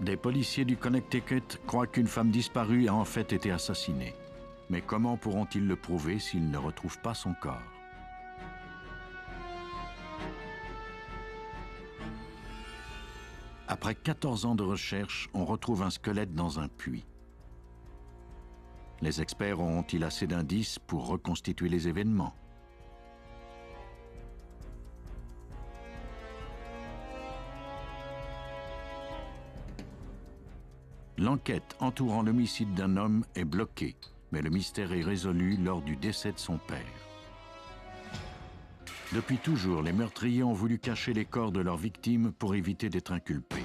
Des policiers du Connecticut croient qu'une femme disparue a en fait été assassinée. Mais comment pourront-ils le prouver s'ils ne retrouvent pas son corps? Après 14 ans de recherche, on retrouve un squelette dans un puits. Les experts auront-ils assez d'indices pour reconstituer les événements? L'enquête entourant l'homicide d'un homme est bloquée, mais le mystère est résolu lors du décès de son père. Depuis toujours, les meurtriers ont voulu cacher les corps de leurs victimes pour éviter d'être inculpés.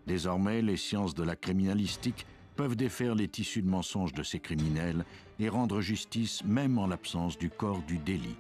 Désormais, les sciences de la criminalistique peuvent défaire les tissus de mensonges de ces criminels et rendre justice même en l'absence du corps du délit.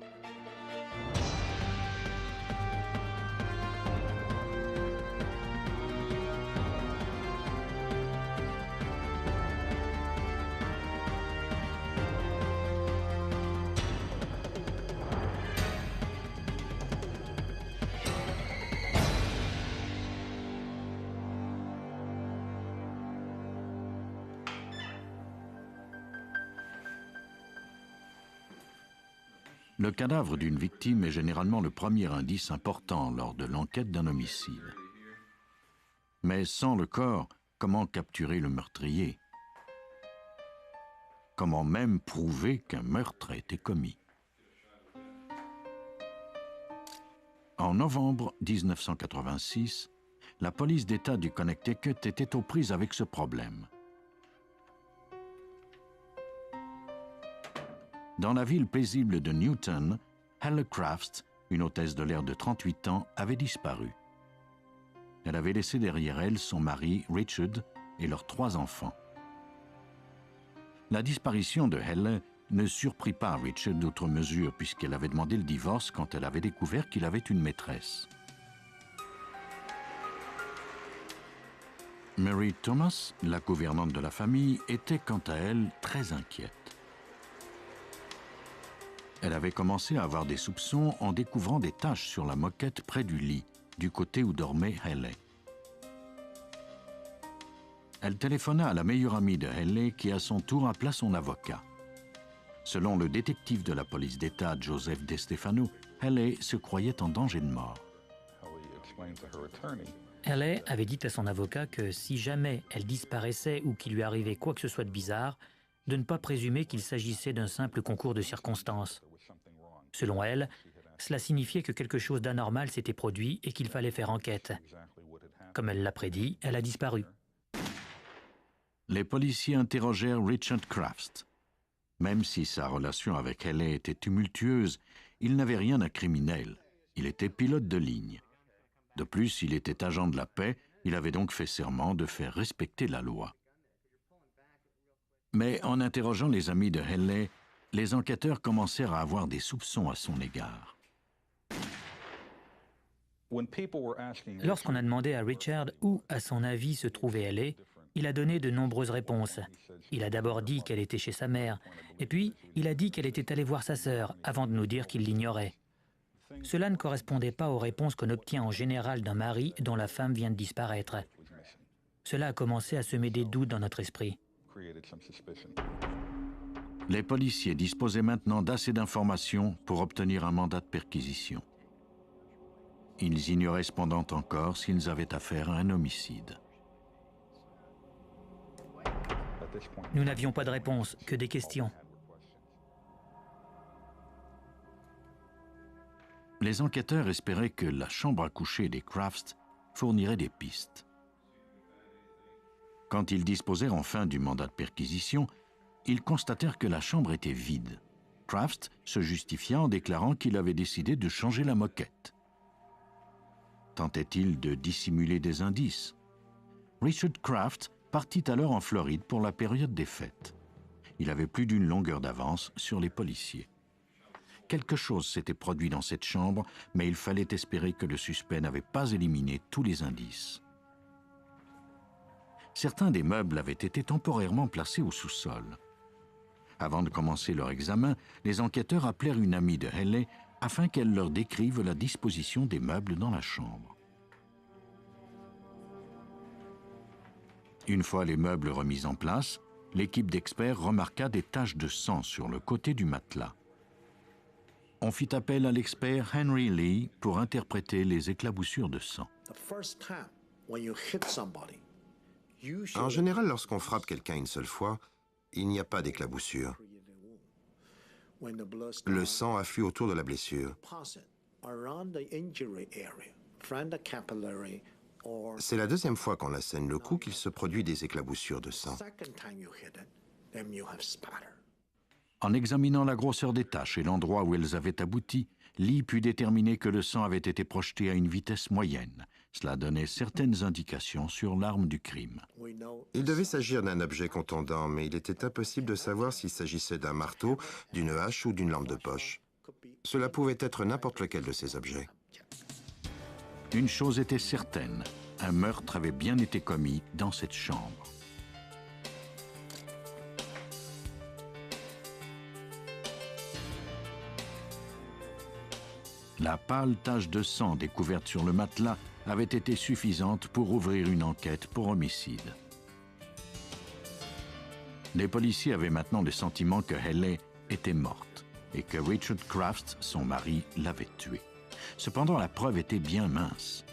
Le cadavre d'une victime est généralement le premier indice important lors de l'enquête d'un homicide. Mais sans le corps, comment capturer le meurtrier? Comment même prouver qu'un meurtre a été commis? En novembre 1986, la police d'État du Connecticut était aux prises avec ce problème. Dans la ville paisible de Newton, Helle Crafts, une hôtesse de l'air de 38 ans, avait disparu. Elle avait laissé derrière elle son mari, Richard, et leurs 3 enfants. La disparition de Helle ne surprit pas Richard d'outre mesure puisqu'elle avait demandé le divorce quand elle avait découvert qu'il avait une maîtresse. Mary Thomas, la gouvernante de la famille, était quant à elle très inquiète. Elle avait commencé à avoir des soupçons en découvrant des taches sur la moquette près du lit, du côté où dormait Helle. Elle téléphona à la meilleure amie de Helle qui à son tour appela son avocat. Selon le détective de la police d'État Joseph DeStefano, Helle se croyait en danger de mort. Helle avait dit à son avocat que si jamais elle disparaissait ou qu'il lui arrivait quoi que ce soit de bizarre, de ne pas présumer qu'il s'agissait d'un simple concours de circonstances. Selon elle, cela signifiait que quelque chose d'anormal s'était produit et qu'il fallait faire enquête. Comme elle l'a prédit, elle a disparu. Les policiers interrogèrent Richard Crafts. Même si sa relation avec Helle était tumultueuse, il n'avait rien d'un criminel. Il était pilote de ligne. De plus, il était agent de la paix, il avait donc fait serment de faire respecter la loi. Mais en interrogeant les amis de Helle, les enquêteurs commencèrent à avoir des soupçons à son égard. Lorsqu'on a demandé à Richard où, à son avis, se trouvait Helle, il a donné de nombreuses réponses. Il a d'abord dit qu'elle était chez sa mère, et puis il a dit qu'elle était allée voir sa sœur, avant de nous dire qu'il l'ignorait. Cela ne correspondait pas aux réponses qu'on obtient en général d'un mari dont la femme vient de disparaître. Cela a commencé à semer des doutes dans notre esprit. Les policiers disposaient maintenant d'assez d'informations pour obtenir un mandat de perquisition. Ils ignoraient cependant encore s'ils avaient affaire à un homicide. Nous n'avions pas de réponse, que des questions. Les enquêteurs espéraient que la chambre à coucher des Crafts fournirait des pistes. Quand ils disposèrent enfin du mandat de perquisition, ils constatèrent que la chambre était vide. Crafts se justifia en déclarant qu'il avait décidé de changer la moquette. Tentait-il de dissimuler des indices? Richard Crafts partit alors en Floride pour la période des fêtes. Il avait plus d'une longueur d'avance sur les policiers. Quelque chose s'était produit dans cette chambre, mais il fallait espérer que le suspect n'avait pas éliminé tous les indices. Certains des meubles avaient été temporairement placés au sous-sol. Avant de commencer leur examen, les enquêteurs appelèrent une amie de Helle afin qu'elle leur décrive la disposition des meubles dans la chambre. Une fois les meubles remis en place, l'équipe d'experts remarqua des taches de sang sur le côté du matelas. On fit appel à l'expert Henry Lee pour interpréter les éclaboussures de sang. En général, lorsqu'on frappe quelqu'un une seule fois, il n'y a pas d'éclaboussure. Le sang afflue autour de la blessure. C'est la deuxième fois qu'on assène le coup qu'il se produit des éclaboussures de sang. En examinant la grosseur des taches et l'endroit où elles avaient abouti, Lee put déterminer que le sang avait été projeté à une vitesse moyenne. Cela donnait certaines indications sur l'arme du crime. Il devait s'agir d'un objet contondant, mais il était impossible de savoir s'il s'agissait d'un marteau, d'une hache ou d'une lampe de poche. Cela pouvait être n'importe lequel de ces objets. Une chose était certaine, un meurtre avait bien été commis dans cette chambre. La pâle tache de sang découverte sur le matelas avait été suffisante pour ouvrir une enquête pour homicide. Les policiers avaient maintenant le sentiment que Haley était morte et que Richard Kraft, son mari, l'avait tuée. Cependant, la preuve était bien mince.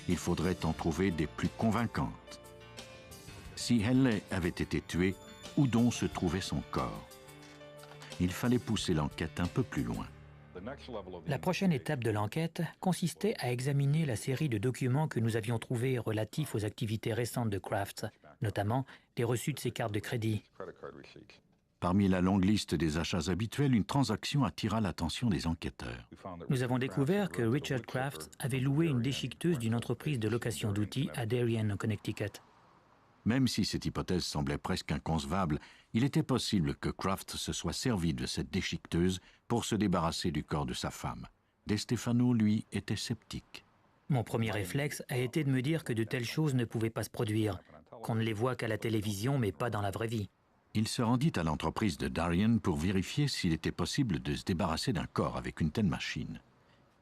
Il faudrait en trouver des plus convaincantes. Si Haley avait été tuée, où donc se trouvait son corps? Il fallait pousser l'enquête un peu plus loin. La prochaine étape de l'enquête consistait à examiner la série de documents que nous avions trouvés relatifs aux activités récentes de Kraft, notamment les reçus de ses cartes de crédit. Parmi la longue liste des achats habituels, une transaction attira l'attention des enquêteurs. Nous avons découvert que Richard Kraft avait loué une déchiqueteuse d'une entreprise de location d'outils à Darien, au Connecticut. Même si cette hypothèse semblait presque inconcevable, il était possible que Kraft se soit servi de cette déchiqueteuse pour se débarrasser du corps de sa femme. De Stefano, lui, était sceptique. Mon premier réflexe a été de me dire que de telles choses ne pouvaient pas se produire, qu'on ne les voit qu'à la télévision mais pas dans la vraie vie. Il se rendit à l'entreprise de Darien pour vérifier s'il était possible de se débarrasser d'un corps avec une telle machine.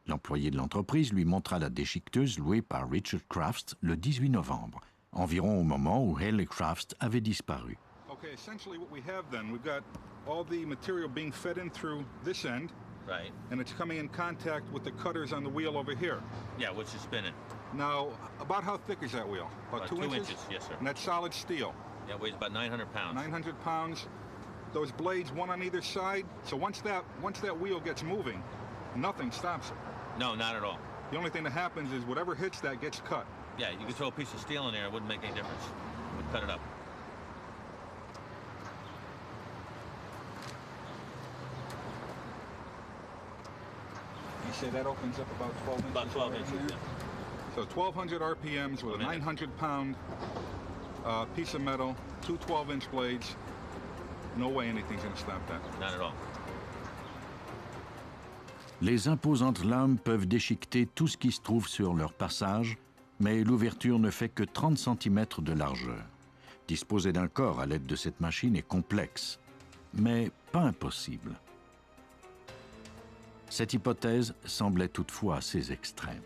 L'employé de l'entreprise lui montra la déchiqueteuse louée par Richard Kraft le 18 novembre, environ au moment où Haley Kraft avait disparu. Okay, essentially what we have then, we've got all the material being fed in through this end. Right. And it's coming in contact with the cutters on the wheel over here. Yeah, which is spinning. Now, about how thick is that wheel? About 2 inches? 2 inches, yes, sir. And that's solid steel. Yeah, it weighs about 900 pounds. 900 pounds. Those blades, one on either side. So once that wheel gets moving, nothing stops it. No, not at all. The only thing that happens is whatever hits that gets cut. Yeah, you could throw a piece of steel in there, it wouldn't make any difference. It would cut it up. You say that opens up about 12 inches? About 12 inches, yeah. So 1,200 RPMs with a 900-pound piece of metal, two 12-inch blades. No way anything's going to stop that. Not at all. Les imposantes lames peuvent déchiqueter tout ce qui se trouve sur leur passage, mais l'ouverture ne fait que 30 cm de largeur. Disposer d'un corps à l'aide de cette machine est complexe, mais pas impossible. Cette hypothèse semblait toutefois assez extrême.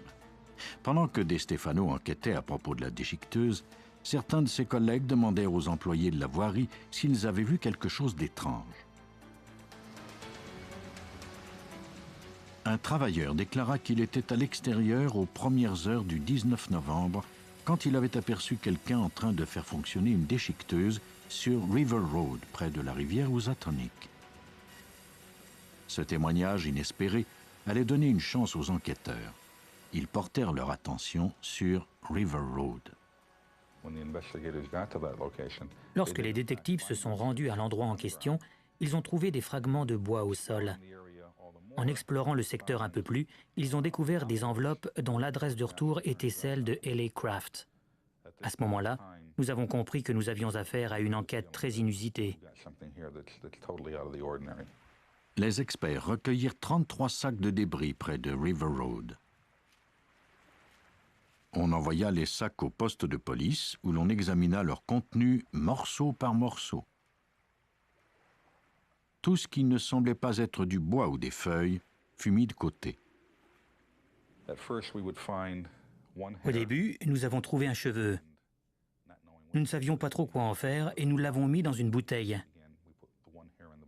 Pendant que De Stefano enquêtait à propos de la déchiqueteuse, certains de ses collègues demandèrent aux employés de la voirie s'ils avaient vu quelque chose d'étrange. Un travailleur déclara qu'il était à l'extérieur aux premières heures du 19 novembre quand il avait aperçu quelqu'un en train de faire fonctionner une déchiqueteuse sur River Road, près de la rivière Housatonic. Ce témoignage inespéré allait donner une chance aux enquêteurs. Ils portèrent leur attention sur River Road. Lorsque les détectives se sont rendus à l'endroit en question, ils ont trouvé des fragments de bois au sol. En explorant le secteur un peu plus, ils ont découvert des enveloppes dont l'adresse de retour était celle de Haley Kraft. À ce moment-là, nous avons compris que nous avions affaire à une enquête très inusitée. Les experts recueillirent 33 sacs de débris près de River Road. On envoya les sacs au poste de police où l'on examina leur contenu morceau par morceau. Tout ce qui ne semblait pas être du bois ou des feuilles fut mis de côté. Au début, nous avons trouvé un cheveu. Nous ne savions pas trop quoi en faire et nous l'avons mis dans une bouteille.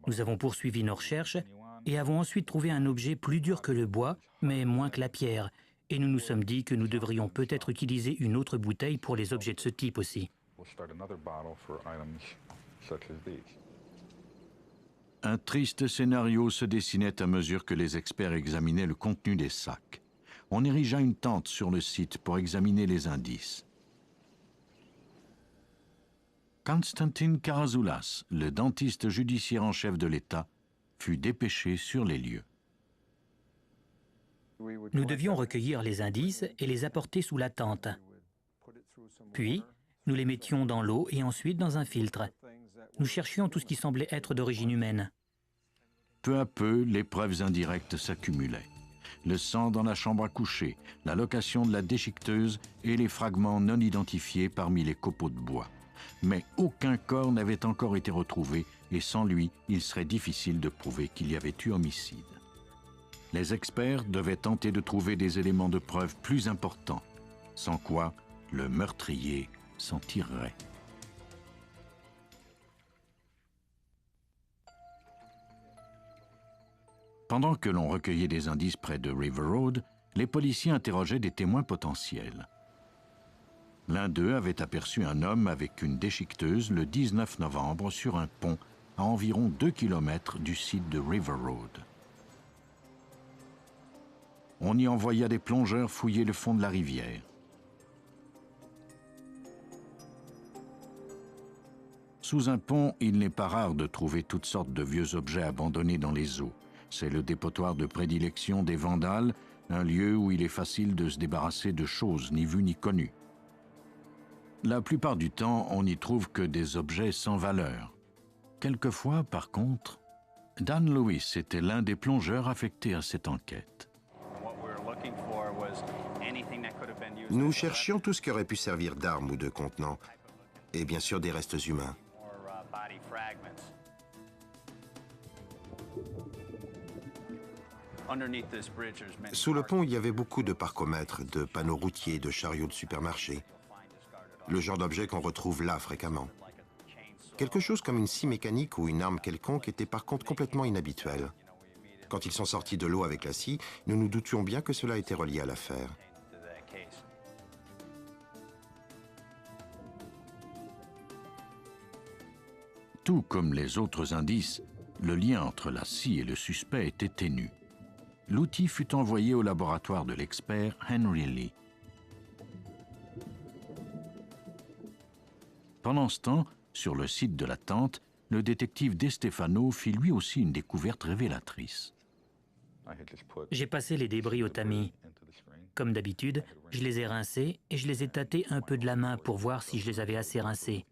Nous avons poursuivi nos recherches et avons ensuite trouvé un objet plus dur que le bois, mais moins que la pierre. Et nous nous sommes dit que nous devrions peut-être utiliser une autre bouteille pour les objets de ce type aussi. Un triste scénario se dessinait à mesure que les experts examinaient le contenu des sacs. On érigea une tente sur le site pour examiner les indices. Konstantin Karazoulas, le dentiste judiciaire en chef de l'État, fut dépêché sur les lieux. Nous devions recueillir les indices et les apporter sous la tente. Puis, nous les mettions dans l'eau et ensuite dans un filtre. Nous cherchions tout ce qui semblait être d'origine humaine. Peu à peu, les preuves indirectes s'accumulaient. Le sang dans la chambre à coucher, la location de la déchiqueteuse et les fragments non identifiés parmi les copeaux de bois. Mais aucun corps n'avait encore été retrouvé et sans lui, il serait difficile de prouver qu'il y avait eu homicide. Les experts devaient tenter de trouver des éléments de preuve plus importants, sans quoi le meurtrier s'en tirerait. Pendant que l'on recueillait des indices près de River Road, les policiers interrogeaient des témoins potentiels. L'un d'eux avait aperçu un homme avec une déchiqueteuse le 19 novembre sur un pont à environ 2 km du site de River Road. On y envoya des plongeurs fouiller le fond de la rivière. Sous un pont, il n'est pas rare de trouver toutes sortes de vieux objets abandonnés dans les eaux. C'est le dépotoir de prédilection des vandales, un lieu où il est facile de se débarrasser de choses ni vues ni connues. La plupart du temps, on n'y trouve que des objets sans valeur. Quelquefois, par contre, Dan Lewis était l'un des plongeurs affectés à cette enquête. Nous cherchions tout ce qui aurait pu servir d'arme ou de contenant, et bien sûr des restes humains. Sous le pont, il y avait beaucoup de parcomètres, de panneaux routiers, de chariots de supermarché. Le genre d'objet qu'on retrouve là fréquemment. Quelque chose comme une scie mécanique ou une arme quelconque était par contre complètement inhabituel. Quand ils sont sortis de l'eau avec la scie, nous nous doutions bien que cela était relié à l'affaire. Tout comme les autres indices, le lien entre la scie et le suspect était ténu. L'outil fut envoyé au laboratoire de l'expert Henry Lee. Pendant ce temps, sur le site de la tente, le détective De Stefano fit lui aussi une découverte révélatrice. J'ai passé les débris au tamis. Comme d'habitude, je les ai rincés et je les ai tâtés un peu de la main pour voir si je les avais assez rincés.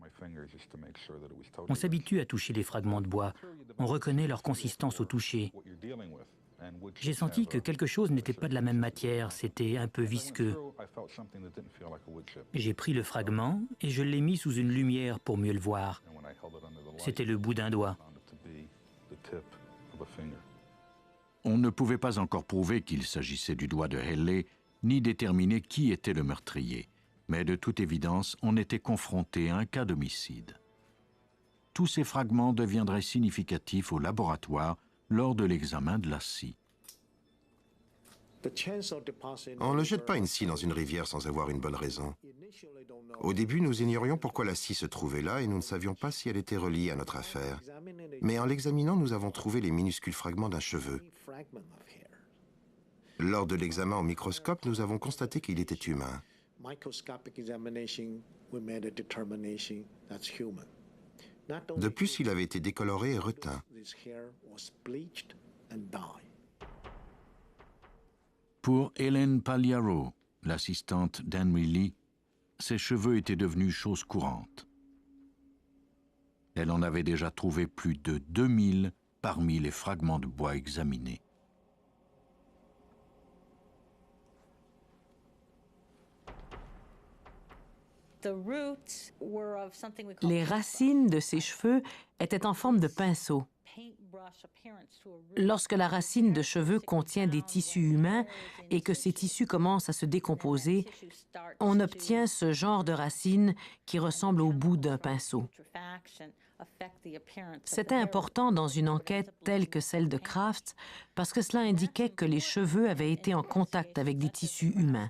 On s'habitue à toucher les fragments de bois. On reconnaît leur consistance au toucher. J'ai senti que quelque chose n'était pas de la même matière, c'était un peu visqueux. J'ai pris le fragment et je l'ai mis sous une lumière pour mieux le voir. C'était le bout d'un doigt. On ne pouvait pas encore prouver qu'il s'agissait du doigt de Haley, ni déterminer qui était le meurtrier. Mais de toute évidence, on était confronté à un cas d'homicide. Tous ces fragments deviendraient significatifs au laboratoire lors de l'examen de la scie. On ne jette pas une scie dans une rivière sans avoir une bonne raison. Au début, nous ignorions pourquoi la scie se trouvait là et nous ne savions pas si elle était reliée à notre affaire. Mais en l'examinant, nous avons trouvé les minuscules fragments d'un cheveu. Lors de l'examen au microscope, nous avons constaté qu'il était humain. De plus, il avait été décoloré et reteint. Pour Helen Pagliaro, l'assistante d'Henry Lee, ses cheveux étaient devenus chose courante. Elle en avait déjà trouvé plus de 2000 parmi les fragments de bois examinés. Les racines de ses cheveux étaient en forme de pinceau. Lorsque la racine de cheveux contient des tissus humains et que ces tissus commencent à se décomposer, on obtient ce genre de racine qui ressemble au bout d'un pinceau. C'était important dans une enquête telle que celle de Kraft parce que cela indiquait que les cheveux avaient été en contact avec des tissus humains.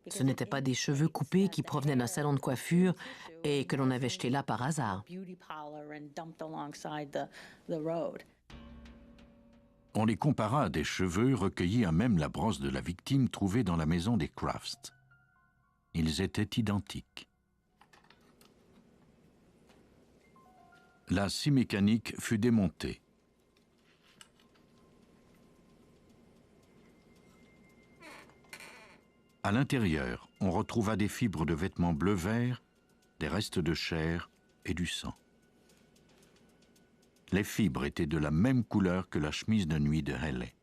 Ce n'étaient pas des cheveux coupés qui provenaient d'un salon de coiffure et que l'on avait jetés là par hasard. On les compara à des cheveux recueillis à même la brosse de la victime trouvée dans la maison des Crafts. Ils étaient identiques. La scie mécanique fut démontée. À l'intérieur, on retrouva des fibres de vêtements bleu-vert, des restes de chair et du sang. Les fibres étaient de la même couleur que la chemise de nuit de Haley.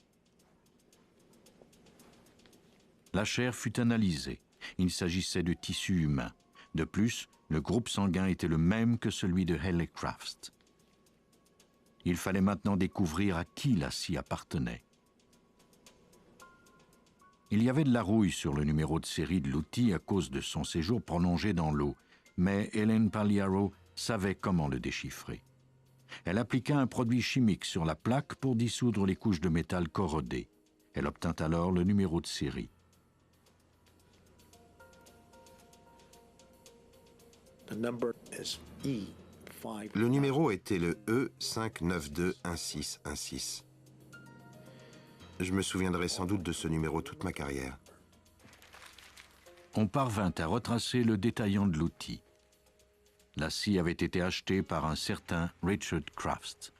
La chair fut analysée. Il s'agissait de tissu humain. De plus, le groupe sanguin était le même que celui de Haley Crafts. Il fallait maintenant découvrir à qui la scie appartenait. Il y avait de la rouille sur le numéro de série de l'outil à cause de son séjour prolongé dans l'eau, mais Helen Pagliaro savait comment le déchiffrer. Elle appliqua un produit chimique sur la plaque pour dissoudre les couches de métal corrodées. Elle obtint alors le numéro de série. Le numéro était le E5921616. Je me souviendrai sans doute de ce numéro toute ma carrière. On parvint à retracer le détaillant de l'outil. La scie avait été achetée par un certain Richard Crafts.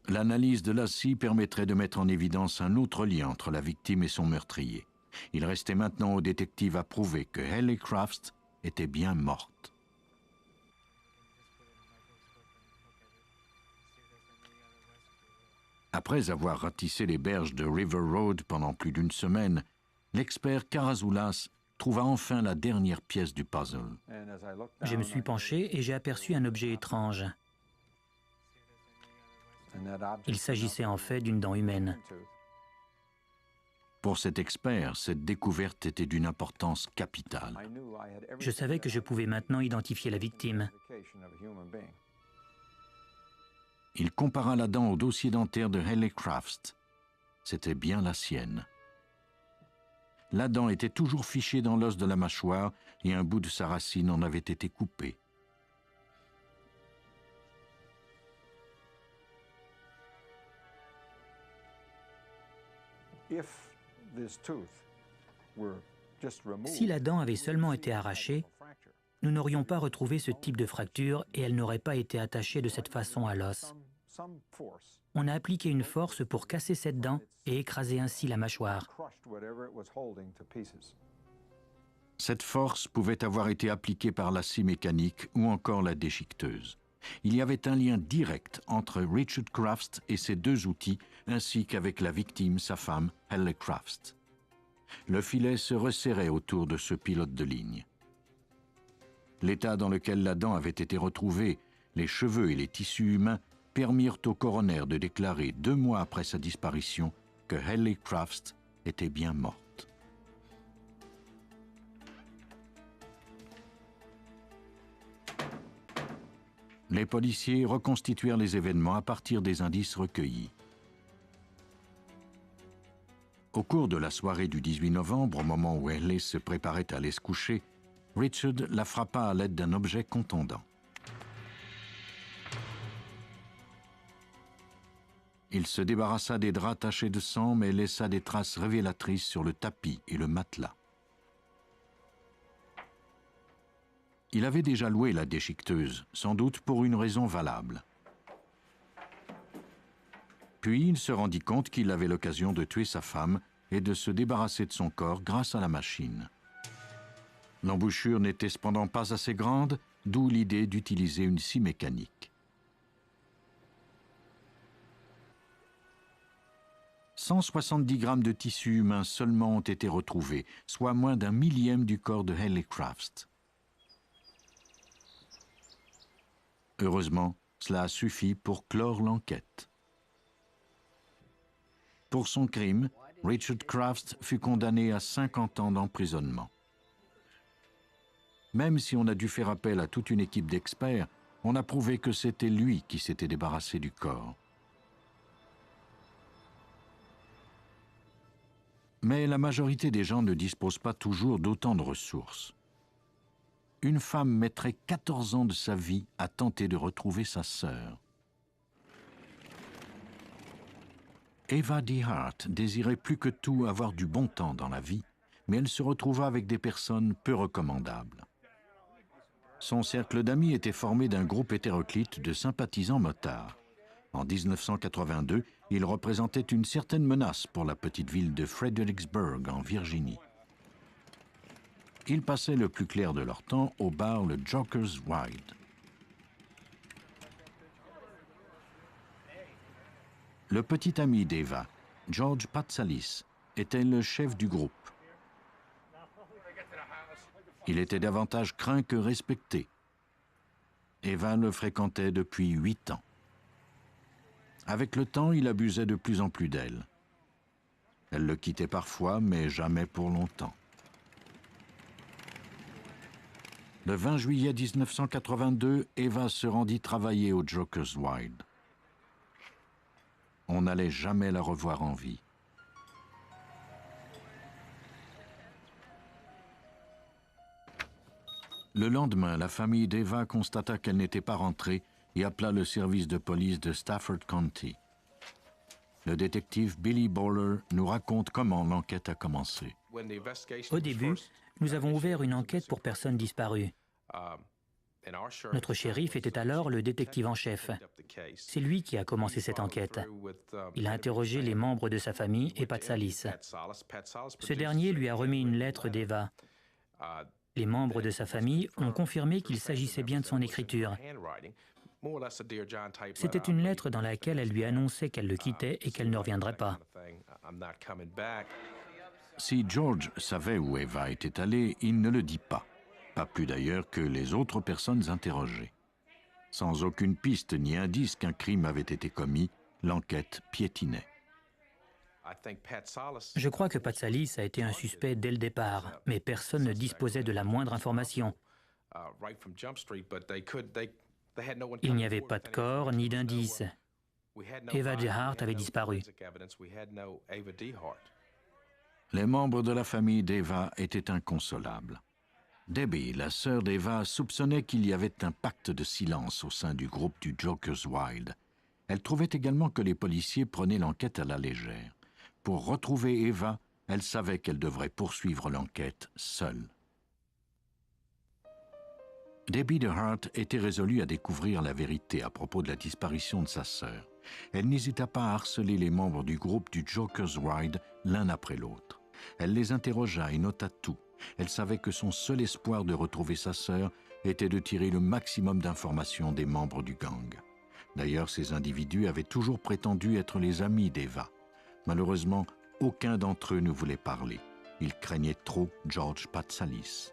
L'analyse de la scie permettrait de mettre en évidence un autre lien entre la victime et son meurtrier. Il restait maintenant au détective à prouver que Haley Crafts était bien morte. Après avoir ratissé les berges de River Road pendant plus d'une semaine, l'expert Karazoulas trouva enfin la dernière pièce du puzzle. Je me suis penché et j'ai aperçu un objet étrange. Il s'agissait en fait d'une dent humaine. Pour cet expert, cette découverte était d'une importance capitale. Je savais que je pouvais maintenant identifier la victime. Il compara la dent au dossier dentaire de Haley Crafts. C'était bien la sienne. La dent était toujours fichée dans l'os de la mâchoire et un bout de sa racine en avait été coupé. Si la dent avait seulement été arrachée, nous n'aurions pas retrouvé ce type de fracture et elle n'aurait pas été attachée de cette façon à l'os. On a appliqué une force pour casser cette dent et écraser ainsi la mâchoire. Cette force pouvait avoir été appliquée par la scie mécanique ou encore la déchiqueteuse. Il y avait un lien direct entre Richard Crafts et ces deux outils, ainsi qu'avec la victime, sa femme, Haley Crafts. Le filet se resserrait autour de ce pilote de ligne. L'état dans lequel la dent avait été retrouvée, les cheveux et les tissus humains permirent au coroner de déclarer 2 mois après sa disparition que Haley Crafts était bien morte. Les policiers reconstituèrent les événements à partir des indices recueillis. Au cours de la soirée du 18 novembre, au moment où Haley se préparait à aller se coucher, Richard la frappa à l'aide d'un objet contondant. Il se débarrassa des draps tachés de sang, mais laissa des traces révélatrices sur le tapis et le matelas. Il avait déjà loué la déchiqueteuse, sans doute pour une raison valable. Puis il se rendit compte qu'il avait l'occasion de tuer sa femme et de se débarrasser de son corps grâce à la machine. L'embouchure n'était cependant pas assez grande, d'où l'idée d'utiliser une scie mécanique. 170 grammes de tissu humain seulement ont été retrouvés, soit moins d'1 millième du corps de Haley Crafts. Heureusement, cela a suffi pour clore l'enquête. Pour son crime, Richard Crafts fut condamné à 50 ans d'emprisonnement. Même si on a dû faire appel à toute une équipe d'experts, on a prouvé que c'était lui qui s'était débarrassé du corps. Mais la majorité des gens ne disposent pas toujours d'autant de ressources. Une femme mettrait 14 ans de sa vie à tenter de retrouver sa sœur. Eva DeHart désirait plus que tout avoir du bon temps dans la vie, mais elle se retrouva avec des personnes peu recommandables. Son cercle d'amis était formé d'un groupe hétéroclite de sympathisants motards. En 1982, il représentait une certaine menace pour la petite ville de Fredericksburg, en Virginie. Ils passaient le plus clair de leur temps au bar le Joker's Wild. Le petit ami d'Eva, George Patsalis, était le chef du groupe. Il était davantage craint que respecté. Eva le fréquentait depuis 8 ans. Avec le temps, il abusait de plus en plus d'elle. Elle le quittait parfois, mais jamais pour longtemps. Le 20 juillet 1982, Eva se rendit travailler au Joker's Wild. On n'allait jamais la revoir en vie. Le lendemain, la famille d'Eva constata qu'elle n'était pas rentrée et appela le service de police de Stafford County. Le détective Billy Bowler nous raconte comment l'enquête a commencé. Au début, nous avons ouvert une enquête pour personnes disparues. Notre shérif était alors le détective en chef. C'est lui qui a commencé cette enquête. Il a interrogé les membres de sa famille et Patsalis. Ce dernier lui a remis une lettre d'Eva. Les membres de sa famille ont confirmé qu'il s'agissait bien de son écriture. C'était une lettre dans laquelle elle lui annonçait qu'elle le quittait et qu'elle ne reviendrait pas. Si George savait où Eva était allée, il ne le dit pas. Pas plus d'ailleurs que les autres personnes interrogées. Sans aucune piste ni indice qu'un crime avait été commis, l'enquête piétinait. Je crois que Patsalis a été un suspect dès le départ, mais personne ne disposait de la moindre information. Il n'y avait pas de corps ni d'indices. Eva DeHart avait disparu. Les membres de la famille d'Eva étaient inconsolables. Debbie, la sœur d'Eva, soupçonnait qu'il y avait un pacte de silence au sein du groupe du Joker's Wild. Elle trouvait également que les policiers prenaient l'enquête à la légère. Pour retrouver Eva, elle savait qu'elle devrait poursuivre l'enquête seule. Debbie DeHart était résolue à découvrir la vérité à propos de la disparition de sa sœur. Elle n'hésita pas à harceler les membres du groupe du Joker's Wild l'un après l'autre. Elle les interrogea et nota tout. Elle savait que son seul espoir de retrouver sa sœur était de tirer le maximum d'informations des membres du gang. D'ailleurs, ces individus avaient toujours prétendu être les amis d'Eva. Malheureusement, aucun d'entre eux ne voulait parler. Ils craignaient trop George Patsalis.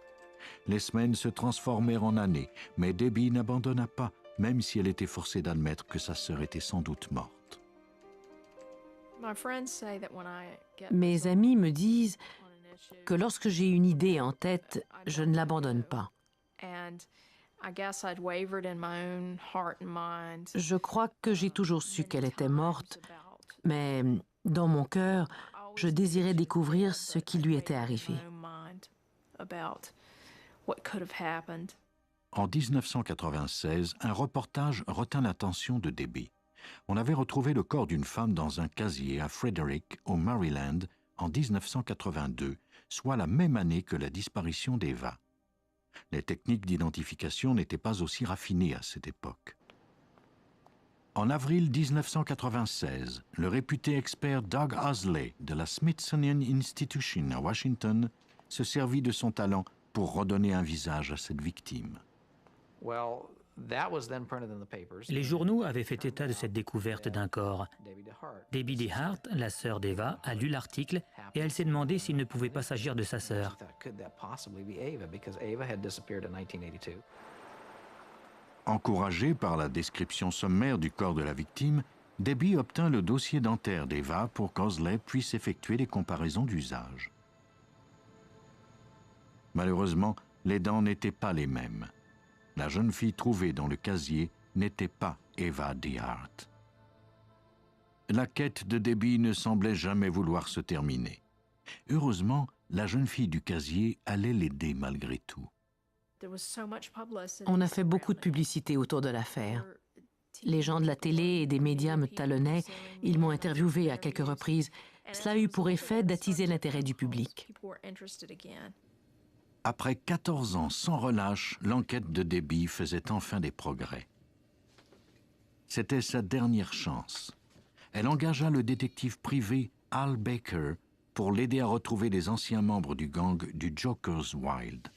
Les semaines se transformèrent en années, mais Debbie n'abandonna pas, même si elle était forcée d'admettre que sa sœur était sans doute morte. Mes amis me disent que lorsque j'ai une idée en tête, je ne l'abandonne pas. Je crois que j'ai toujours su qu'elle était morte, mais dans mon cœur, je désirais découvrir ce qui lui était arrivé. En 1996, un reportage retint l'attention de Debbie. On avait retrouvé le corps d'une femme dans un casier à Frederick, au Maryland, en 1982, soit la même année que la disparition d'Eva. Les techniques d'identification n'étaient pas aussi raffinées à cette époque. En avril 1996, le réputé expert Doug Owsley de la Smithsonian Institution à Washington se servit de son talent pour redonner un visage à cette victime. Les journaux avaient fait état de cette découverte d'un corps. Debbie DeHart, la sœur d'Eva, a lu l'article et elle s'est demandé s'il ne pouvait pas s'agir de sa sœur. Encouragée par la description sommaire du corps de la victime, Debbie obtint le dossier dentaire d'Eva pour qu'Osley puisse effectuer des comparaisons d'usage. Malheureusement, les dents n'étaient pas les mêmes. La jeune fille trouvée dans le casier n'était pas Eva DeHart. La quête de Debbie ne semblait jamais vouloir se terminer. Heureusement, la jeune fille du casier allait l'aider malgré tout. On a fait beaucoup de publicité autour de l'affaire. Les gens de la télé et des médias me talonnaient. Ils m'ont interviewé à quelques reprises. Cela a eu pour effet d'attiser l'intérêt du public. Après 14 ans sans relâche, l'enquête de Debbie faisait enfin des progrès. C'était sa dernière chance. Elle engagea le détective privé Al Baker pour l'aider à retrouver les anciens membres du gang du Joker's Wild.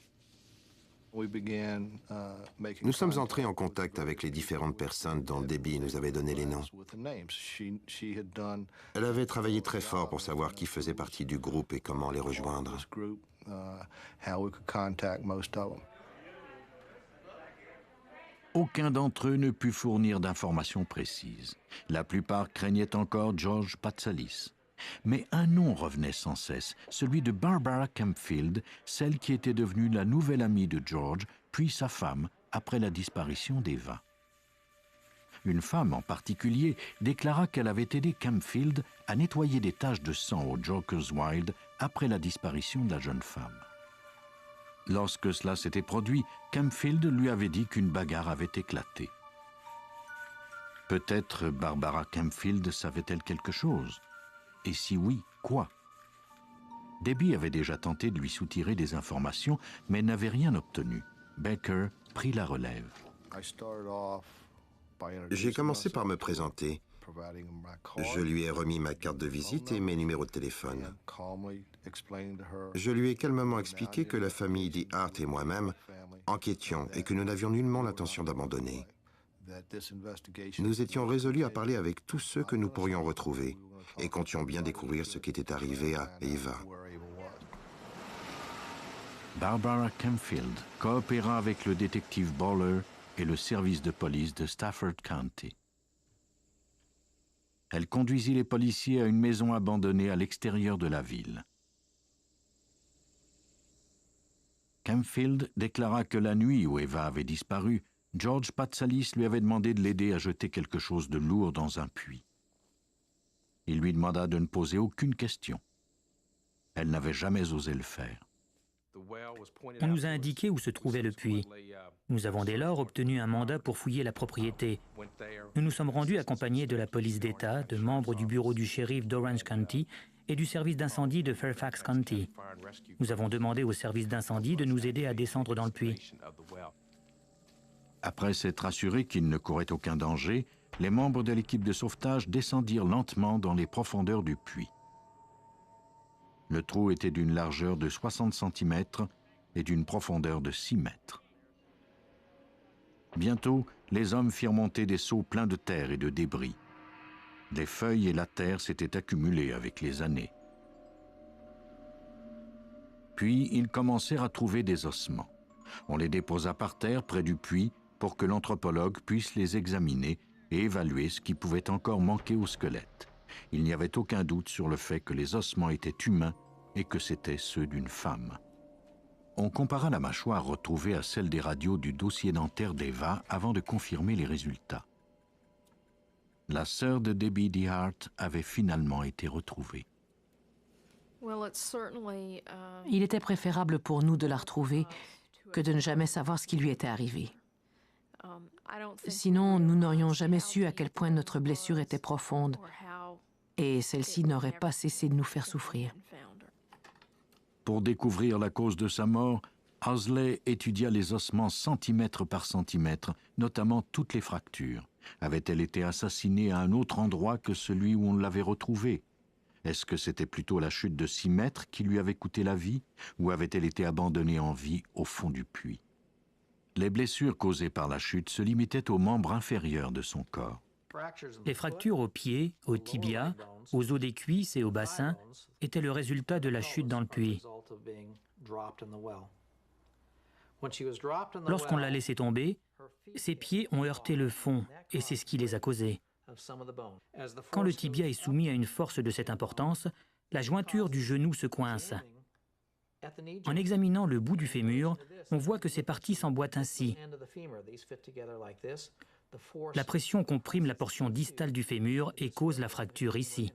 Nous sommes entrés en contact avec les différentes personnes dont Debbie nous avait donné les noms. Elle avait travaillé très fort pour savoir qui faisait partie du groupe et comment les rejoindre. Aucun d'entre eux ne put fournir d'informations précises. La plupart craignaient encore George Patsalis. Mais un nom revenait sans cesse, celui de Barbara Campfield, celle qui était devenue la nouvelle amie de George, puis sa femme, après la disparition d'Eva. Une femme en particulier déclara qu'elle avait aidé Campfield à nettoyer des taches de sang au Joker's Wild après la disparition de la jeune femme. Lorsque cela s'était produit, Campfield lui avait dit qu'une bagarre avait éclaté. Peut-être Barbara Campfield savait-elle quelque chose? Et si oui, quoi? Debbie avait déjà tenté de lui soutirer des informations, mais n'avait rien obtenu. Baker prit la relève. J'ai commencé par me présenter. Je lui ai remis ma carte de visite et mes numéros de téléphone. Je lui ai calmement expliqué que la famille DeHart et moi-même enquêtions et que nous n'avions nullement l'intention d'abandonner. Nous étions résolus à parler avec tous ceux que nous pourrions retrouver et comptions bien découvrir ce qui était arrivé à Eva. Barbara Campfield coopéra avec le détective Baller et le service de police de Stafford County. Elle conduisit les policiers à une maison abandonnée à l'extérieur de la ville. Campfield déclara que la nuit où Eva avait disparu, George Patsalis lui avait demandé de l'aider à jeter quelque chose de lourd dans un puits. Il lui demanda de ne poser aucune question. Elle n'avait jamais osé le faire. On nous a indiqué où se trouvait le puits. Nous avons dès lors obtenu un mandat pour fouiller la propriété. Nous nous sommes rendus accompagnés de la police d'État, de membres du bureau du shérif d'Orange County et du service d'incendie de Fairfax County. Nous avons demandé au service d'incendie de nous aider à descendre dans le puits. Après s'être assurés qu'il ne courait aucun danger, les membres de l'équipe de sauvetage descendirent lentement dans les profondeurs du puits. Le trou était d'une largeur de 60 cm et d'une profondeur de 6 mètres. Bientôt, les hommes firent monter des seaux pleins de terre et de débris. Les feuilles et la terre s'étaient accumulées avec les années. Puis, ils commencèrent à trouver des ossements. On les déposa par terre près du puits pour que l'anthropologue puisse les examiner et évaluer ce qui pouvait encore manquer au squelette. Il n'y avait aucun doute sur le fait que les ossements étaient humains et que c'étaient ceux d'une femme. On compara la mâchoire retrouvée à celle des radios du dossier dentaire d'Eva avant de confirmer les résultats. La sœur de Debbie DeHart avait finalement été retrouvée. Il était préférable pour nous de la retrouver que de ne jamais savoir ce qui lui était arrivé. Sinon, nous n'aurions jamais su à quel point notre blessure était profonde et celle-ci n'aurait pas cessé de nous faire souffrir. Pour découvrir la cause de sa mort, Owsley étudia les ossements centimètre par centimètre, notamment toutes les fractures. Avait-elle été assassinée à un autre endroit que celui où on l'avait retrouvée? Est-ce que c'était plutôt la chute de 6 mètres qui lui avait coûté la vie, ou avait-elle été abandonnée en vie au fond du puits? Les blessures causées par la chute se limitaient aux membres inférieurs de son corps. Les fractures aux pieds, aux tibias, aux os des cuisses et au bassin étaient le résultat de la chute dans le puits. Lorsqu'on l'a laissée tomber, ses pieds ont heurté le fond et c'est ce qui les a causés. Quand le tibia est soumis à une force de cette importance, la jointure du genou se coince. En examinant le bout du fémur, on voit que ces parties s'emboîtent ainsi. La pression comprime la portion distale du fémur et cause la fracture ici.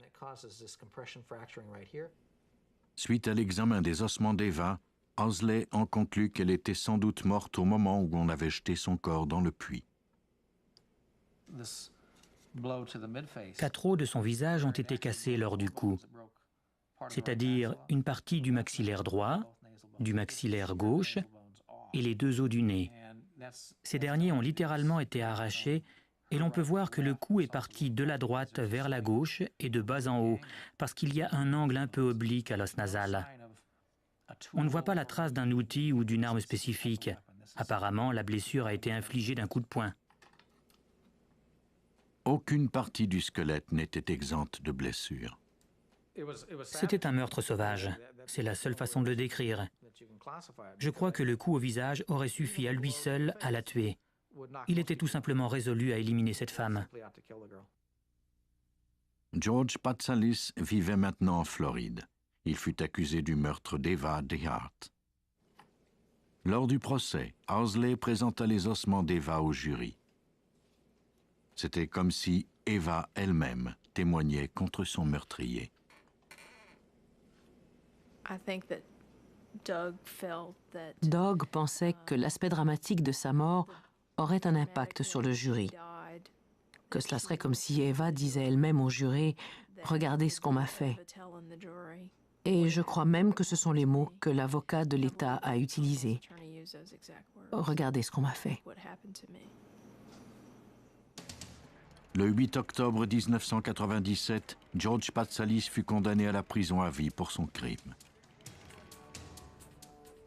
Suite à l'examen des ossements d'Eva, Owsley en conclut qu'elle était sans doute morte au moment où on avait jeté son corps dans le puits. 4 os de son visage ont été cassés lors du coup, c'est-à-dire une partie du maxillaire droit, du maxillaire gauche et les 2 os du nez. Ces derniers ont littéralement été arrachés et l'on peut voir que le coup est parti de la droite vers la gauche et de bas en haut, parce qu'il y a un angle un peu oblique à l'os nasal. On ne voit pas la trace d'un outil ou d'une arme spécifique. Apparemment, la blessure a été infligée d'un coup de poing. Aucune partie du squelette n'était exempte de blessures. C'était un meurtre sauvage. C'est la seule façon de le décrire. Je crois que le coup au visage aurait suffi à lui seul à la tuer. Il était tout simplement résolu à éliminer cette femme. George Patsalis vivait maintenant en Floride. Il fut accusé du meurtre d'Eva DeHart. Lors du procès, Owsley présenta les ossements d'Eva au jury. C'était comme si Eva elle-même témoignait contre son meurtrier. Doug pensait que l'aspect dramatique de sa mort aurait un impact sur le jury. Que cela serait comme si Eva disait elle-même au juré « Regardez ce qu'on m'a fait ». Et je crois même que ce sont les mots que l'avocat de l'État a utilisés. « Regardez ce qu'on m'a fait ». Le 8 octobre 1997, George Patsalis fut condamné à la prison à vie pour son crime.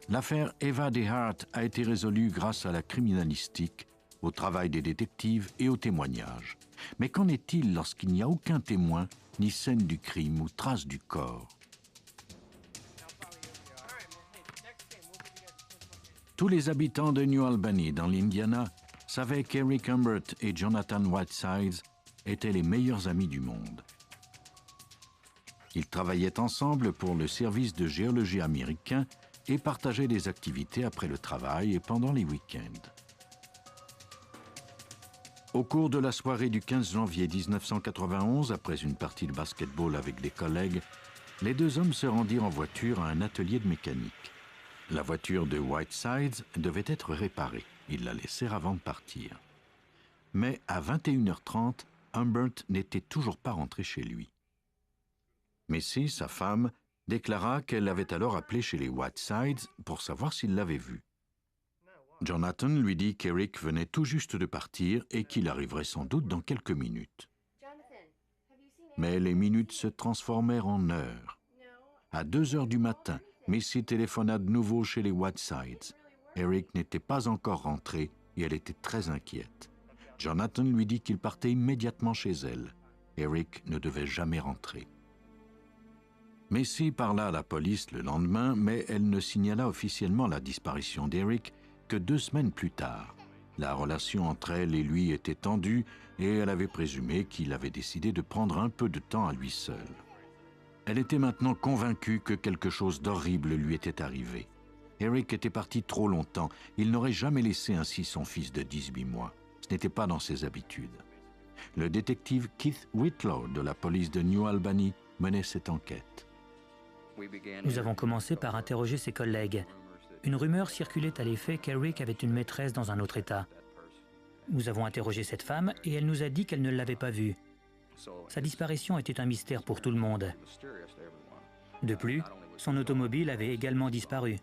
L'affaire Eva DeHart a été résolue grâce à la criminalistique, au travail des détectives et aux témoignages. Mais qu'en est-il lorsqu'il n'y a aucun témoin, ni scène du crime ou trace du corps? Tous les habitants de New Albany, dans l'Indiana, savaient qu'Eric Humbert et Jonathan Whitesides étaient les meilleurs amis du monde. Ils travaillaient ensemble pour le service de géologie américain et partageaient des activités après le travail et pendant les week-ends. Au cours de la soirée du 15 janvier 1991, après une partie de basket-ball avec des collègues, les 2 hommes se rendirent en voiture à un atelier de mécanique. La voiture de Whitesides devait être réparée. Ils la laissèrent avant de partir. Mais à 21h30, Humbert n'était toujours pas rentré chez lui. Missy, sa femme, déclara qu'elle avait alors appelé chez les Whitesides pour savoir s'il l'avait vu. Jonathan lui dit qu'Eric venait tout juste de partir et qu'il arriverait sans doute dans quelques minutes. Mais les minutes se transformèrent en heures. À 2 heures du matin, Missy téléphona de nouveau chez les Whitesides. Eric n'était pas encore rentré et elle était très inquiète. Jonathan lui dit qu'il partait immédiatement chez elle. Eric ne devait jamais rentrer. Missy parla à la police le lendemain, mais elle ne signala officiellement la disparition d'Eric que 2 semaines plus tard. La relation entre elle et lui était tendue et elle avait présumé qu'il avait décidé de prendre un peu de temps à lui seul. Elle était maintenant convaincue que quelque chose d'horrible lui était arrivé. Eric était parti trop longtemps. Il n'aurait jamais laissé ainsi son fils de 18 mois. Ce n'était pas dans ses habitudes. Le détective Keith Whitlaw de la police de New Albany menait cette enquête. Nous avons commencé par interroger ses collègues. Une rumeur circulait à l'effet qu'Eric avait une maîtresse dans un autre État. Nous avons interrogé cette femme et elle nous a dit qu'elle ne l'avait pas vu. Sa disparition était un mystère pour tout le monde. De plus, son automobile avait également disparu.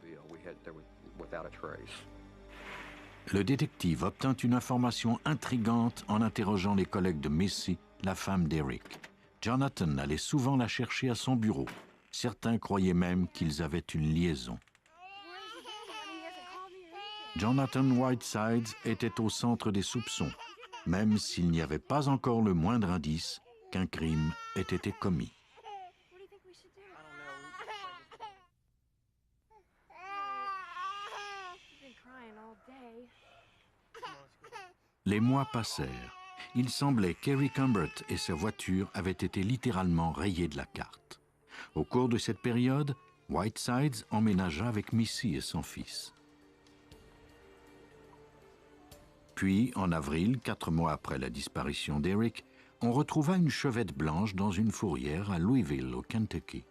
Le détective obtint une information intrigante en interrogeant les collègues de Missy, la femme d'Eric. Jonathan allait souvent la chercher à son bureau. Certains croyaient même qu'ils avaient une liaison. Jonathan Whitesides était au centre des soupçons, même s'il n'y avait pas encore le moindre indice qu'un crime ait été commis. Les mois passèrent. Il semblait qu'Eric Humbert et sa voiture avaient été littéralement rayés de la carte. Au cours de cette période, Whitesides emménagea avec Missy et son fils. Puis, en avril, 4 mois après la disparition d'Eric, on retrouva une chevette blanche dans une fourrière à Louisville, au Kentucky.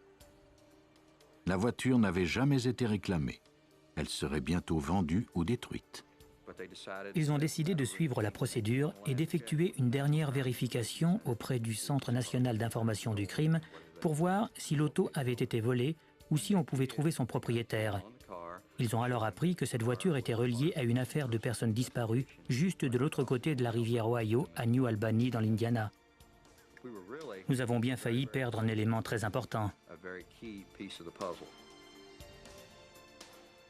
La voiture n'avait jamais été réclamée. Elle serait bientôt vendue ou détruite. Ils ont décidé de suivre la procédure et d'effectuer une dernière vérification auprès du Centre national d'information du crime pour voir si l'auto avait été volée ou si on pouvait trouver son propriétaire. Ils ont alors appris que cette voiture était reliée à une affaire de personnes disparues juste de l'autre côté de la rivière Ohio, à New Albany, dans l'Indiana. Nous avons bien failli perdre un élément très important.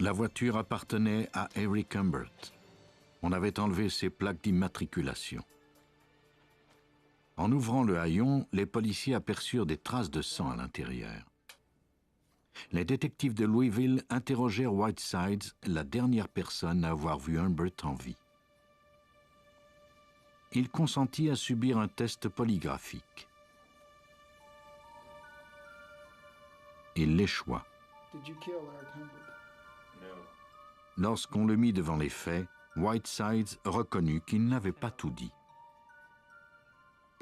La voiture appartenait à Eric Humbert. On avait enlevé ses plaques d'immatriculation. En ouvrant le haillon, les policiers aperçurent des traces de sang à l'intérieur. Les détectives de Louisville interrogèrent Whitesides, la dernière personne à avoir vu Humbert en vie. Il consentit à subir un test polygraphique. Il l'échoua. Lorsqu'on le mit devant les faits, Whitesides reconnut qu'il n'avait pas tout dit.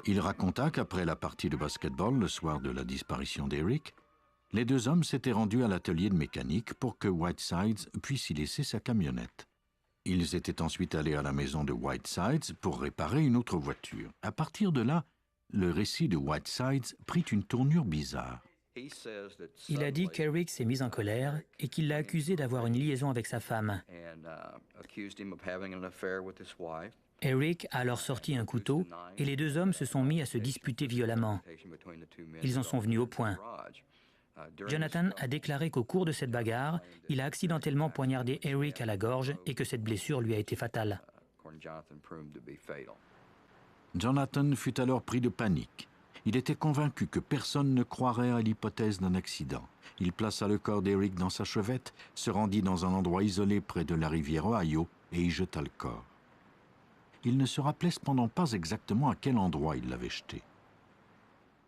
Il raconta qu'après la partie de basketball le soir de la disparition d'Eric, les deux hommes s'étaient rendus à l'atelier de mécanique pour que Whitesides puisse y laisser sa camionnette. Ils étaient ensuite allés à la maison de Whitesides pour réparer une autre voiture. À partir de là, le récit de Whitesides prit une tournure bizarre. Il a dit qu'Eric s'est mis en colère et qu'il l'a accusé d'avoir une liaison avec sa femme. Eric a alors sorti un couteau et les deux hommes se sont mis à se disputer violemment. Ils en sont venus au point. Jonathan a déclaré qu'au cours de cette bagarre, il a accidentellement poignardé Eric à la gorge et que cette blessure lui a été fatale. Jonathan fut alors pris de panique. Il était convaincu que personne ne croirait à l'hypothèse d'un accident. Il plaça le corps d'Eric dans sa chevette, se rendit dans un endroit isolé près de la rivière Ohio et y jeta le corps. Il ne se rappelait cependant pas exactement à quel endroit il l'avait jeté.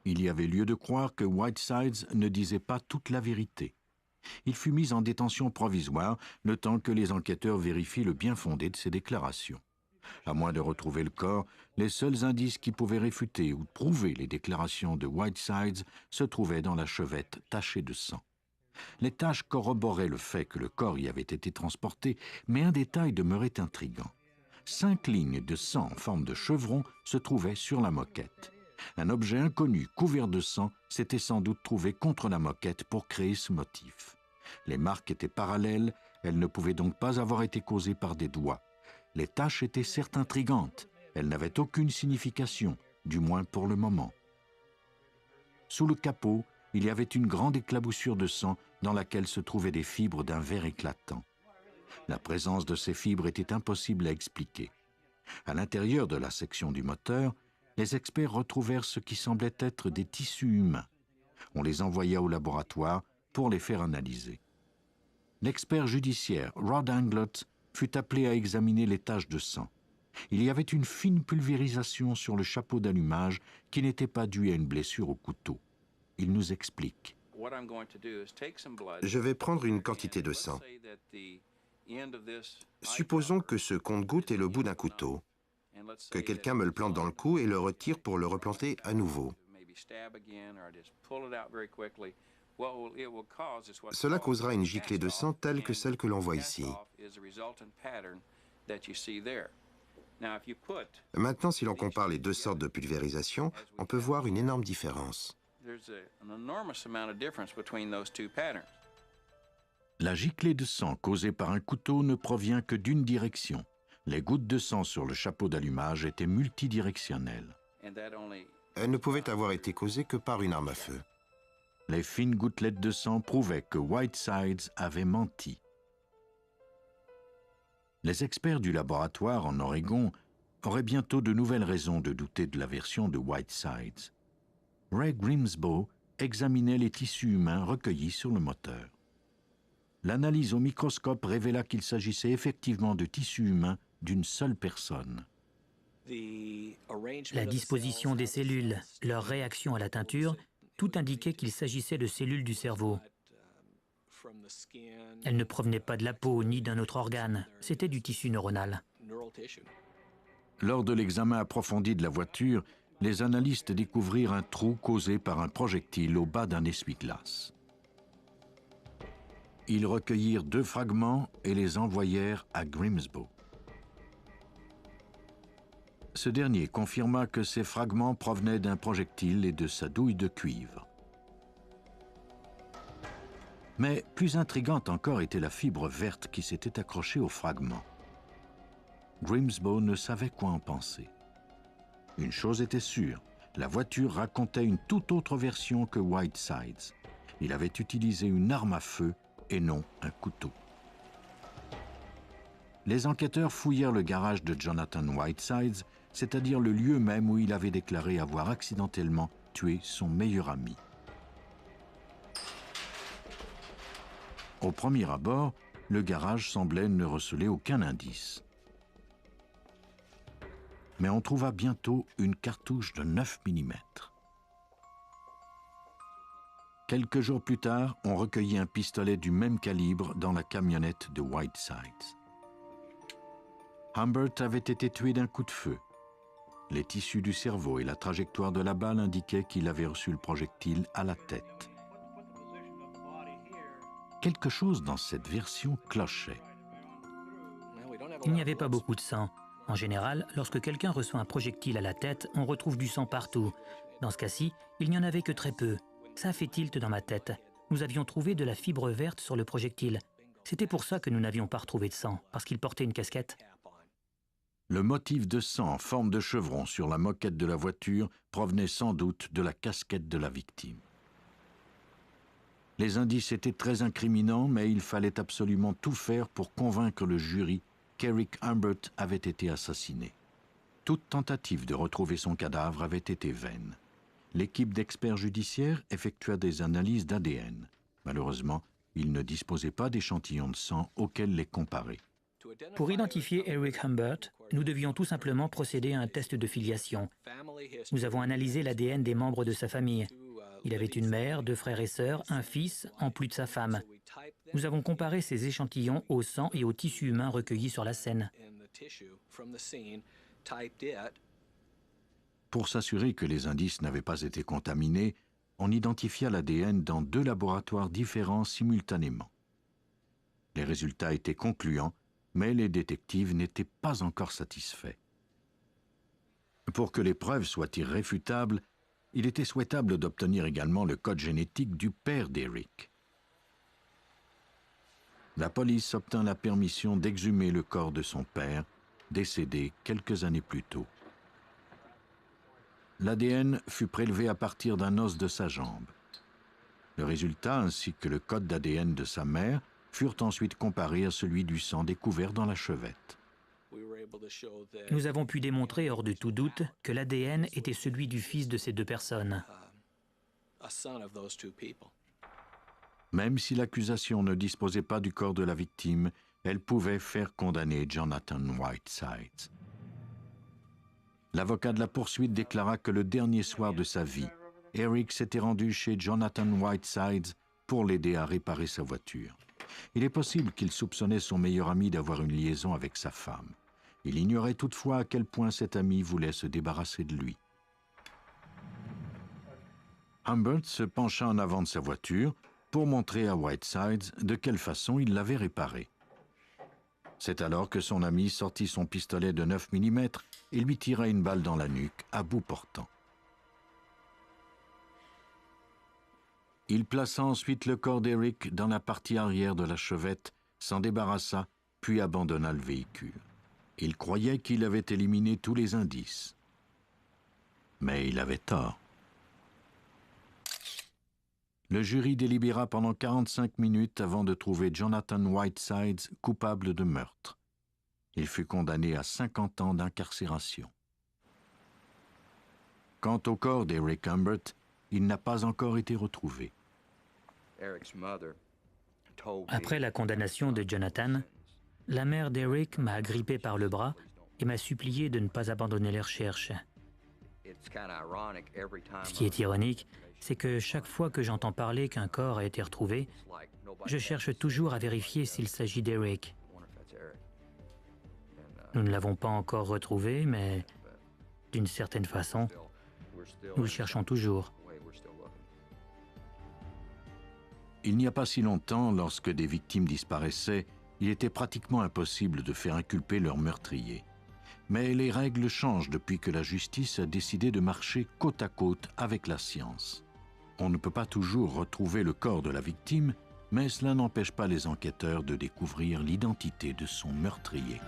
Il y avait lieu de croire que Whitesides ne disait pas toute la vérité. Il fut mis en détention provisoire le temps que les enquêteurs vérifient le bien-fondé de ses déclarations. À moins de retrouver le corps, les seuls indices qui pouvaient réfuter ou prouver les déclarations de Whitesides se trouvaient dans la chevette tachée de sang. Les taches corroboraient le fait que le corps y avait été transporté, mais un détail demeurait intrigant. 5 lignes de sang en forme de chevron se trouvaient sur la moquette. Un objet inconnu couvert de sang s'était sans doute trouvé contre la moquette pour créer ce motif. Les marques étaient parallèles, elles ne pouvaient donc pas avoir été causées par des doigts. Les taches étaient certes intrigantes, elles n'avaient aucune signification, du moins pour le moment. Sous le capot, il y avait une grande éclaboussure de sang dans laquelle se trouvaient des fibres d'un vert éclatant. La présence de ces fibres était impossible à expliquer. À l'intérieur de la section du moteur, les experts retrouvèrent ce qui semblait être des tissus humains. On les envoya au laboratoire pour les faire analyser. L'expert judiciaire Rod Anglott fut appelé à examiner les taches de sang. Il y avait une fine pulvérisation sur le chapeau d'allumage qui n'était pas due à une blessure au couteau. Il nous explique. Je vais prendre une quantité de sang. Supposons que ce compte-gouttes est le bout d'un couteau, que quelqu'un me le plante dans le cou et le retire pour le replanter à nouveau. Cela causera une giclée de sang telle que celle que l'on voit ici. Maintenant, si l'on compare les deux sortes de pulvérisation, on peut voir une énorme différence. La giclée de sang causée par un couteau ne provient que d'une direction. Les gouttes de sang sur le chapeau d'allumage étaient multidirectionnelles. Elles ne pouvaient avoir été causées que par une arme à feu. Les fines gouttelettes de sang prouvaient que Whitesides avait menti. Les experts du laboratoire en Oregon auraient bientôt de nouvelles raisons de douter de la version de Whitesides. Ray Grimsbow examinait les tissus humains recueillis sur le moteur. L'analyse au microscope révéla qu'il s'agissait effectivement de tissus humains d'une seule personne. La disposition des cellules, leur réaction à la teinture, tout indiquait qu'il s'agissait de cellules du cerveau. Elles ne provenaient pas de la peau ni d'un autre organe, c'était du tissu neuronal. Lors de l'examen approfondi de la voiture, les analystes découvrirent un trou causé par un projectile au bas d'un essuie-glace. Ils recueillirent 2 fragments et les envoyèrent à Grimsbow. Ce dernier confirma que ces fragments provenaient d'un projectile et de sa douille de cuivre. Mais plus intrigante encore était la fibre verte qui s'était accrochée aux fragments. Grimsbow ne savait quoi en penser. Une chose était sûre, la voiture racontait une toute autre version que Whitesides. Il avait utilisé une arme à feu et non un couteau. Les enquêteurs fouillèrent le garage de Jonathan Whitesides, c'est-à-dire le lieu même où il avait déclaré avoir accidentellement tué son meilleur ami. Au premier abord, le garage semblait ne receler aucun indice. Mais on trouva bientôt une cartouche de 9 mm. Quelques jours plus tard, on recueillit un pistolet du même calibre dans la camionnette de Whitesides. Humbert avait été tué d'un coup de feu. Les tissus du cerveau et la trajectoire de la balle indiquaient qu'il avait reçu le projectile à la tête. Quelque chose dans cette version clochait. Il n'y avait pas beaucoup de sang. En général, lorsque quelqu'un reçoit un projectile à la tête, on retrouve du sang partout. Dans ce cas-ci, il n'y en avait que très peu. Ça a fait tilt dans ma tête. Nous avions trouvé de la fibre verte sur le projectile. C'était pour ça que nous n'avions pas retrouvé de sang, parce qu'il portait une casquette. Le motif de sang en forme de chevron sur la moquette de la voiture provenait sans doute de la casquette de la victime. Les indices étaient très incriminants, mais il fallait absolument tout faire pour convaincre le jury qu'Eric Humbert avait été assassiné. Toute tentative de retrouver son cadavre avait été vaine. L'équipe d'experts judiciaires effectua des analyses d'ADN. Malheureusement, ils ne disposaient pas d'échantillons de sang auxquels les comparer. Pour identifier Eric Humbert, nous devions tout simplement procéder à un test de filiation. Nous avons analysé l'ADN des membres de sa famille. Il avait une mère, 2 frères et sœurs, un fils, en plus de sa femme. Nous avons comparé ces échantillons au sang et aux tissus humains recueillis sur la scène. Pour s'assurer que les indices n'avaient pas été contaminés, on identifia l'ADN dans 2 laboratoires différents simultanément. Les résultats étaient concluants, mais les détectives n'étaient pas encore satisfaits. Pour que les preuves soient irréfutables, il était souhaitable d'obtenir également le code génétique du père d'Eric. La police obtint la permission d'exhumer le corps de son père, décédé quelques années plus tôt. L'ADN fut prélevé à partir d'un os de sa jambe. Le résultat, ainsi que le code d'ADN de sa mère, furent ensuite comparés à celui du sang découvert dans la chevette. Nous avons pu démontrer, hors de tout doute, que l'ADN était celui du fils de ces 2 personnes. Même si l'accusation ne disposait pas du corps de la victime, elle pouvait faire condamner Jonathan Whitesides. L'avocat de la poursuite déclara que le dernier soir de sa vie, Eric s'était rendu chez Jonathan Whitesides pour l'aider à réparer sa voiture. Il est possible qu'il soupçonnait son meilleur ami d'avoir une liaison avec sa femme. Il ignorait toutefois à quel point cet ami voulait se débarrasser de lui. Humbert se pencha en avant de sa voiture pour montrer à Whitesides de quelle façon il l'avait réparée. C'est alors que son ami sortit son pistolet de 9 mm et lui tira une balle dans la nuque à bout portant. Il plaça ensuite le corps d'Eric dans la partie arrière de la chevette, s'en débarrassa, puis abandonna le véhicule. Il croyait qu'il avait éliminé tous les indices. Mais il avait tort. Le jury délibéra pendant 45 minutes avant de trouver Jonathan Whitesides coupable de meurtre. Il fut condamné à 50 ans d'incarcération. Quant au corps d'Eric Humbert, il n'a pas encore été retrouvé. Après la condamnation de Jonathan, la mère d'Eric m'a agrippé par le bras et m'a supplié de ne pas abandonner les recherches. Ce qui est ironique, c'est que chaque fois que j'entends parler qu'un corps a été retrouvé, je cherche toujours à vérifier s'il s'agit d'Eric. Nous ne l'avons pas encore retrouvé, mais d'une certaine façon, nous le cherchons toujours. Il n'y a pas si longtemps, lorsque des victimes disparaissaient, il était pratiquement impossible de faire inculper leur meurtrier. Mais les règles changent depuis que la justice a décidé de marcher côte à côte avec la science. On ne peut pas toujours retrouver le corps de la victime, mais cela n'empêche pas les enquêteurs de découvrir l'identité de son meurtrier.